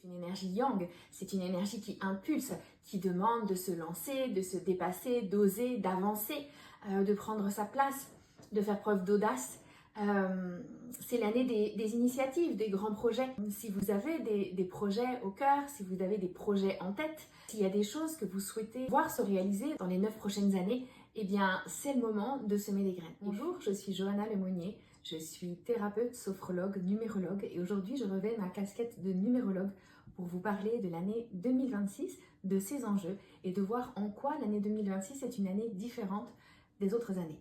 C'est une énergie yang, c'est une énergie qui impulse, qui demande de se lancer, de se dépasser, d'oser, d'avancer, de prendre sa place, de faire preuve d'audace. C'est l'année des initiatives, des grands projets. Si vous avez des projets au cœur, si vous avez des projets en tête, s'il y a des choses que vous souhaitez voir se réaliser dans les 9 prochaines années, eh bien, c'est le moment de semer des graines. Bonjour, je suis Johanna Lemonnier, je suis thérapeute, sophrologue, numérologue et aujourd'hui je revêt ma casquette de numérologue pour vous parler de l'année 2026, de ses enjeux et de voir en quoi l'année 2026 est une année différente des autres années.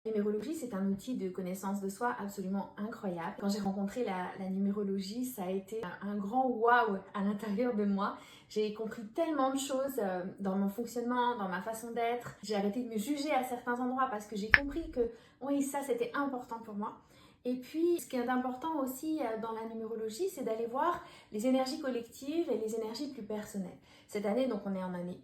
La numérologie, c'est un outil de connaissance de soi absolument incroyable. Quand j'ai rencontré la numérologie, ça a été un grand waouh à l'intérieur de moi. J'ai compris tellement de choses dans mon fonctionnement, dans ma façon d'être. J'ai arrêté de me juger à certains endroits parce que j'ai compris que oui, ça c'était important pour moi. Et puis, ce qui est important aussi dans la numérologie, c'est d'aller voir les énergies collectives et les énergies plus personnelles. Cette année, donc on est en année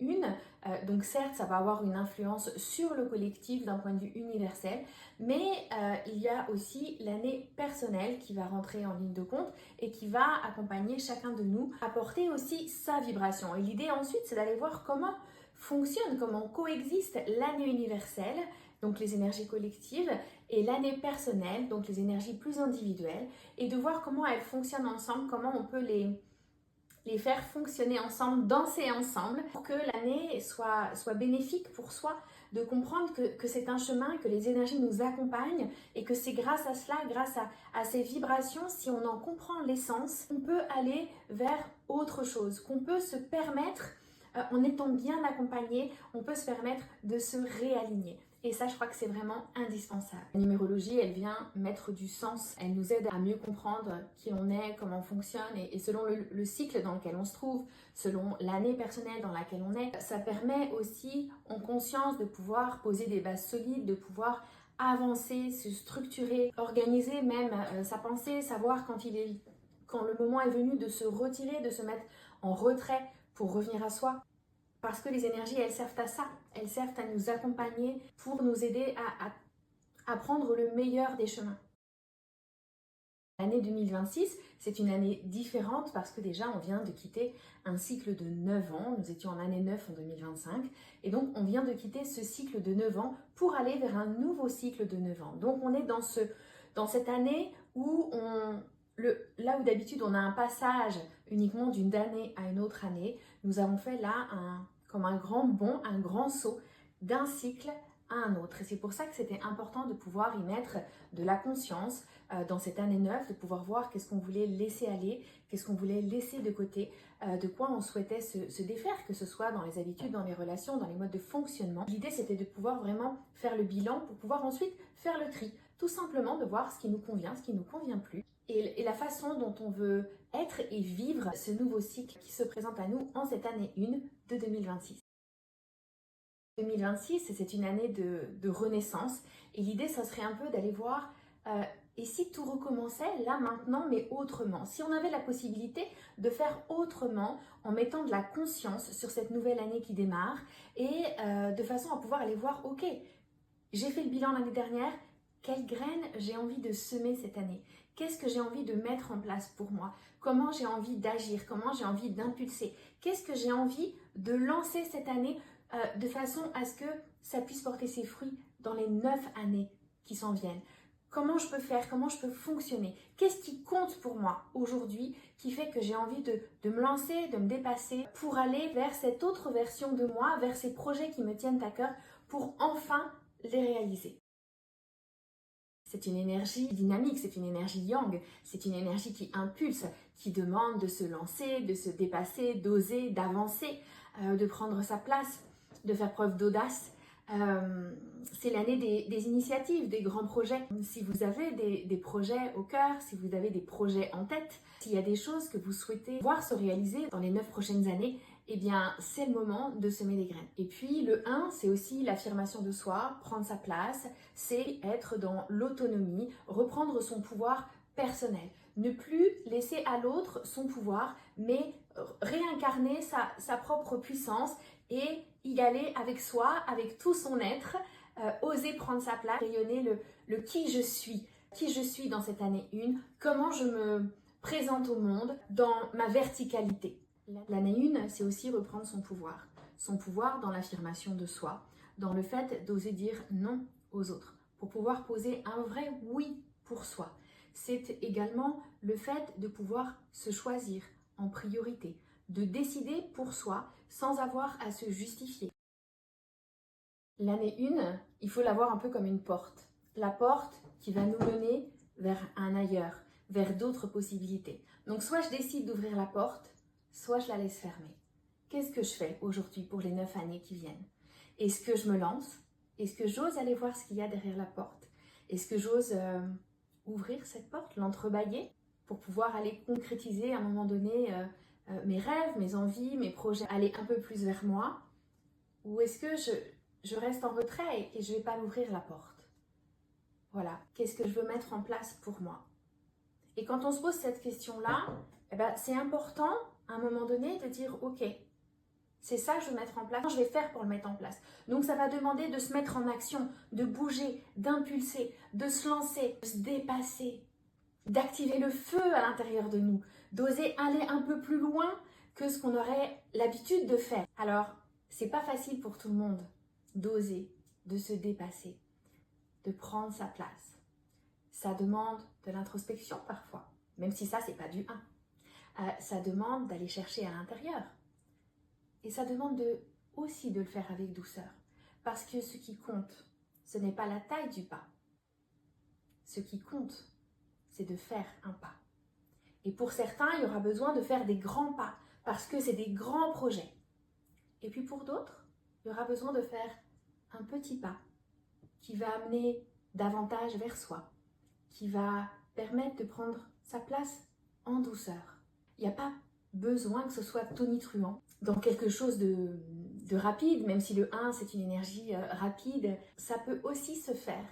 1, donc certes, ça va avoir une influence sur le collectif d'un point de vue universel, mais il y a aussi l'année personnelle qui va rentrer en ligne de compte et qui va accompagner chacun de nous, apporter aussi sa vibration. Et l'idée ensuite, c'est d'aller voir comment fonctionne, comment coexiste l'année universelle, donc les énergies collectives, et l'année personnelle, donc les énergies plus individuelles, et de voir comment elles fonctionnent ensemble, comment on peut les faire fonctionner ensemble, danser ensemble, pour que l'année soit bénéfique pour soi, de comprendre que c'est un chemin, que les énergies nous accompagnent, et que c'est grâce à cela, grâce à ces vibrations, si on en comprend l'essence, on peut aller vers autre chose, qu'on peut se permettre, en étant bien accompagné, on peut se permettre de se réaligner. Et ça, je crois que c'est vraiment indispensable. La numérologie, elle vient mettre du sens. Elle nous aide à mieux comprendre qui on est, comment on fonctionne. Et selon le cycle dans lequel on se trouve, selon l'année personnelle dans laquelle on est, ça permet aussi, en conscience, de pouvoir poser des bases solides, de pouvoir avancer, se structurer, organiser même sa pensée, savoir quand le moment est venu de se retirer, de se mettre en retrait pour revenir à soi. Parce que les énergies, elles servent à ça. Elles servent à nous accompagner pour nous aider à prendre le meilleur des chemins. L'année 2026, c'est une année différente parce que déjà, on vient de quitter un cycle de 9 ans. Nous étions en année 9 en 2025. Et donc, on vient de quitter ce cycle de 9 ans pour aller vers un nouveau cycle de 9 ans. Donc, on est dans cette année où là où d'habitude, on a un passage uniquement d'une année à une autre année, nous avons fait là comme un grand bond, un grand saut d'un cycle à un autre. Et c'est pour ça que c'était important de pouvoir y mettre de la conscience dans cette année 9, de pouvoir voir qu'est-ce qu'on voulait laisser aller, qu'est-ce qu'on voulait laisser de côté, de quoi on souhaitait se défaire, que ce soit dans les habitudes, dans les relations, dans les modes de fonctionnement. L'idée, c'était de pouvoir vraiment faire le bilan pour pouvoir ensuite faire le tri. Tout simplement de voir ce qui nous convient, ce qui ne nous convient plus. Et la façon dont on veut être et vivre ce nouveau cycle qui se présente à nous en cette année 1 de 2026. 2026, c'est une année de renaissance et l'idée, ça serait un peu d'aller voir et si tout recommençait là maintenant, mais autrement. Si on avait la possibilité de faire autrement en mettant de la conscience sur cette nouvelle année qui démarre et de façon à pouvoir aller voir, ok, j'ai fait le bilan l'année dernière, quelles graines j'ai envie de semer cette année? Qu'est-ce que j'ai envie de mettre en place pour moi? Comment j'ai envie d'agir? Comment j'ai envie d'impulser? Qu'est-ce que j'ai envie de lancer cette année de façon à ce que ça puisse porter ses fruits dans les 9 années qui s'en viennent? Comment je peux faire? Comment je peux fonctionner? Qu'est-ce qui compte pour moi aujourd'hui qui fait que j'ai envie de me lancer, de me dépasser pour aller vers cette autre version de moi, vers ces projets qui me tiennent à cœur pour enfin les réaliser? C'est une énergie dynamique, c'est une énergie yang, c'est une énergie qui impulse, qui demande de se lancer, de se dépasser, d'oser, d'avancer, de prendre sa place, de faire preuve d'audace. C'est l'année des initiatives, des grands projets. Si vous avez des projets au cœur, si vous avez des projets en tête, s'il y a des choses que vous souhaitez voir se réaliser dans les 9 prochaines années, eh bien, c'est le moment de semer des graines. Et puis, le 1, c'est aussi l'affirmation de soi, prendre sa place, c'est être dans l'autonomie, reprendre son pouvoir personnel. Ne plus laisser à l'autre son pouvoir, mais réincarner sa propre puissance et y aller avec soi, avec tout son être, oser prendre sa place, rayonner le qui je suis dans cette année 1, comment je me présente au monde dans ma verticalité. L'année 1, c'est aussi reprendre son pouvoir. Son pouvoir dans l'affirmation de soi, dans le fait d'oser dire non aux autres, pour pouvoir poser un vrai oui pour soi. C'est également le fait de pouvoir se choisir en priorité, de décider pour soi sans avoir à se justifier. L'année 1, il faut la voir un peu comme une porte. La porte qui va nous mener vers un ailleurs, vers d'autres possibilités. Donc soit je décide d'ouvrir la porte, soit je la laisse fermer. Qu'est-ce que je fais aujourd'hui pour les 9 années qui viennent? Est-ce que je me lance? Est-ce que j'ose aller voir ce qu'il y a derrière la porte? Est-ce que j'ose ouvrir cette porte, l'entrebâiller pour pouvoir aller concrétiser à un moment donné mes rêves, mes envies, mes projets, aller un peu plus vers moi? Ou est-ce que je reste en retrait et je ne vais pas m'ouvrir la porte? Voilà, qu'est-ce que je veux mettre en place pour moi? Et quand on se pose cette question-là, eh ben, c'est important à un moment donné de dire ok, c'est ça que je veux mettre en place, je vais faire pour le mettre en place. Donc ça va demander de se mettre en action, de bouger, d'impulser, de se lancer, de se dépasser, d'activer le feu à l'intérieur de nous, d'oser aller un peu plus loin que ce qu'on aurait l'habitude de faire. Alors, c'est pas facile pour tout le monde d'oser, de se dépasser, de prendre sa place. Ça demande de l'introspection parfois, même si ça, c'est pas du 1. Ça demande d'aller chercher à l'intérieur. Et ça demande aussi de le faire avec douceur. Parce que ce qui compte, ce n'est pas la taille du pas. Ce qui compte, c'est de faire un pas. Et pour certains, il y aura besoin de faire des grands pas, parce que c'est des grands projets. Et puis pour d'autres, il y aura besoin de faire un petit pas qui va amener davantage vers soi, qui va permettre de prendre sa place en douceur. Il n'y a pas besoin que ce soit tonitruant dans quelque chose de rapide, même si le 1 c'est une énergie rapide, ça peut aussi se faire.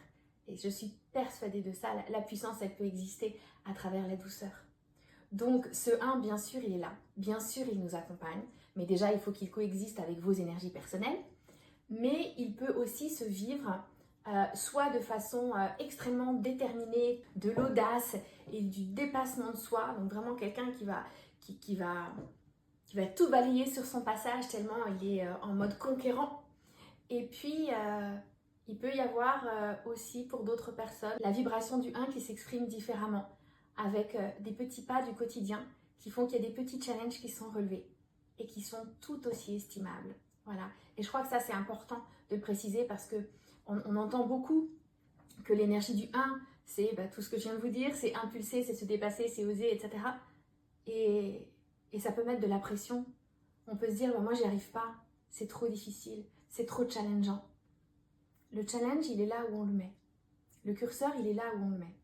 Et je suis persuadée de ça, la puissance elle peut exister à travers la douceur. Donc ce 1, bien sûr, il est là, bien sûr, il nous accompagne, mais déjà il faut qu'il coexiste avec vos énergies personnelles, mais il peut aussi se vivre soit de façon extrêmement déterminée, de l'audace et du dépassement de soi, donc vraiment quelqu'un qui va tout balayer sur son passage tellement il est en mode conquérant. Et puis il peut y avoir aussi pour d'autres personnes la vibration du 1 qui s'exprime différemment, avec des petits pas du quotidien qui font qu'il y a des petits challenges qui sont relevés et qui sont tout aussi estimables. Voilà. Et je crois que ça c'est important de le préciser parce que on entend beaucoup que l'énergie du 1 c'est tout ce que je viens de vous dire, c'est impulser, c'est se dépasser, c'est oser, etc. Et ça peut mettre de la pression. On peut se dire moi j'y arrive pas, c'est trop difficile, c'est trop challengeant. Le challenge il est là où on le met. Le curseur il est là où on le met.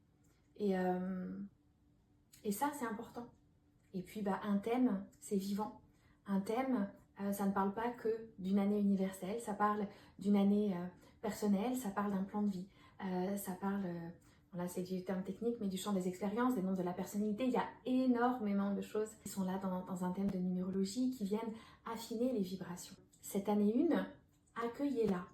Et ça c'est important. Et puis un thème c'est vivant. Un thème ça ne parle pas que d'une année universelle, ça parle d'une année personnelle, ça parle d'un plan de vie, ça parle, voilà c'est du terme technique, mais du champ des expériences, des nombres de la personnalité. Il y a énormément de choses qui sont là dans un thème de numérologie qui viennent affiner les vibrations. Cette année 1, accueillez-la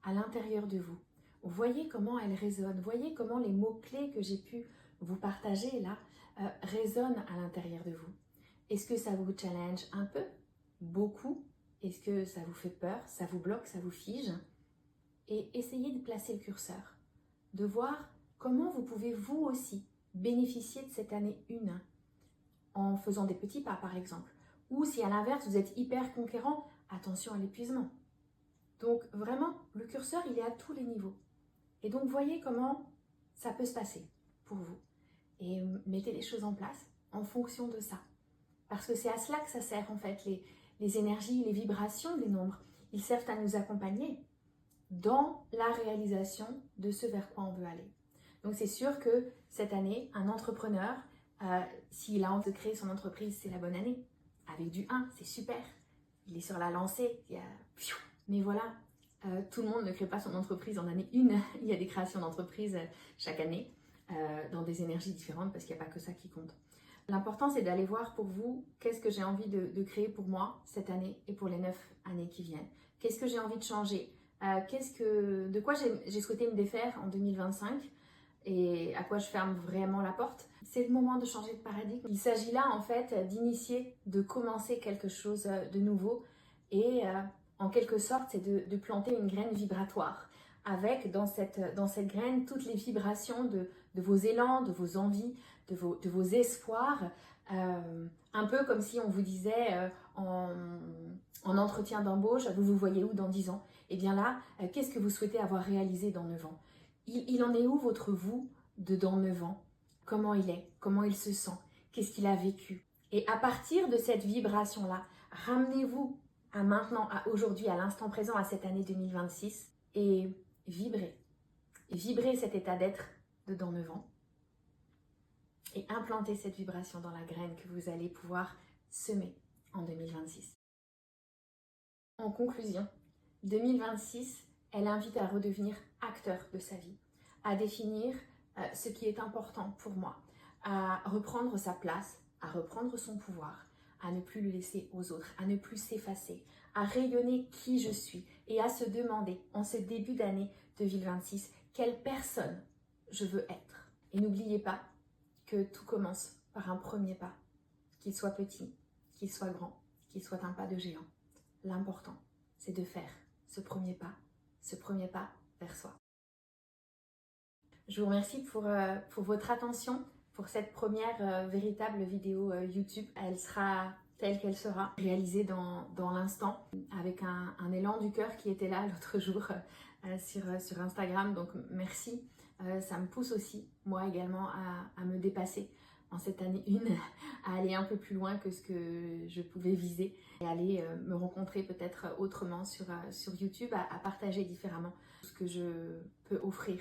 à l'intérieur de vous. Voyez comment elle résonne, voyez comment les mots-clés que j'ai pu vous partager là résonnent à l'intérieur de vous. Est-ce que ça vous challenge un peu? Beaucoup? Est-ce que ça vous fait peur? Ça vous bloque? Ça vous fige? Et essayez de placer le curseur, de voir comment vous pouvez vous aussi bénéficier de cette année 1 en faisant des petits pas par exemple. Ou si à l'inverse vous êtes hyper conquérant, attention à l'épuisement. Donc vraiment, le curseur il est à tous les niveaux. Et donc voyez comment ça peut se passer pour vous. Et mettez les choses en place en fonction de ça. Parce que c'est à cela que ça sert en fait, les énergies, les vibrations des nombres. Ils servent à nous accompagner dans la réalisation de ce vers quoi on veut aller. Donc c'est sûr que cette année, un entrepreneur, s'il a envie de créer son entreprise, c'est la bonne année. Avec du 1, c'est super. Il est sur la lancée. Mais voilà, tout le monde ne crée pas son entreprise en année 1. Il y a des créations d'entreprises chaque année dans des énergies différentes parce qu'il n'y a pas que ça qui compte. L'important, c'est d'aller voir pour vous qu'est-ce que j'ai envie de créer pour moi cette année et pour les 9 années qui viennent. Qu'est-ce que j'ai envie de changer? De quoi j'ai souhaité me défaire en 2025 et à quoi je ferme vraiment la porte. c'est le moment de changer de paradigme. Il s'agit là en fait d'initier, de commencer quelque chose de nouveau et en quelque sorte c'est de planter une graine vibratoire avec dans cette graine toutes les vibrations de vos élans, de vos envies, de vos espoirs. Un peu comme si on vous disait en entretien d'embauche, vous vous voyez où dans 10 ans? Et bien là, qu'est-ce que vous souhaitez avoir réalisé dans 9 ans? Il en est où votre vous de dans 9 ans? Comment il est? Comment il se sent? Qu'est-ce qu'il a vécu? Et à partir de cette vibration-là, ramenez-vous à maintenant, à aujourd'hui, à l'instant présent, à cette année 2026 et vibrez. Et vibrez cet état d'être de dans 9 ans et implantez cette vibration dans la graine que vous allez pouvoir semer en 2026. En conclusion, 2026, elle invite à redevenir acteur de sa vie, à définir ce qui est important pour moi, à reprendre sa place, à reprendre son pouvoir, à ne plus le laisser aux autres, à ne plus s'effacer, à rayonner qui je suis et à se demander en ce début d'année 2026 quelle personne je veux être. Et n'oubliez pas que tout commence par un premier pas, qu'il soit petit, qu'il soit grand, qu'il soit un pas de géant. L'important, c'est de faire ce premier pas vers soi. Je vous remercie pour votre attention, pour cette première véritable vidéo YouTube. Elle sera telle qu'elle sera, réalisée dans l'instant, avec un élan du cœur qui était là l'autre jour sur Instagram. Donc merci, ça me pousse aussi, moi également, à me dépasser en cette année 1, à aller un peu plus loin que ce que je pouvais viser et aller me rencontrer peut-être autrement sur YouTube, à partager différemment ce que je peux offrir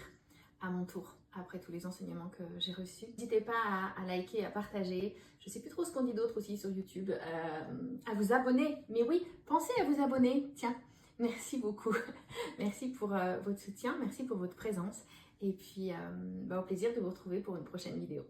à mon tour après tous les enseignements que j'ai reçus. N'hésitez pas à liker, à partager. Je sais plus trop ce qu'on dit d'autre aussi sur YouTube. À vous abonner. Mais oui, pensez à vous abonner. Tiens, merci beaucoup. Merci pour votre soutien, merci pour votre présence. Et puis, au plaisir de vous retrouver pour une prochaine vidéo.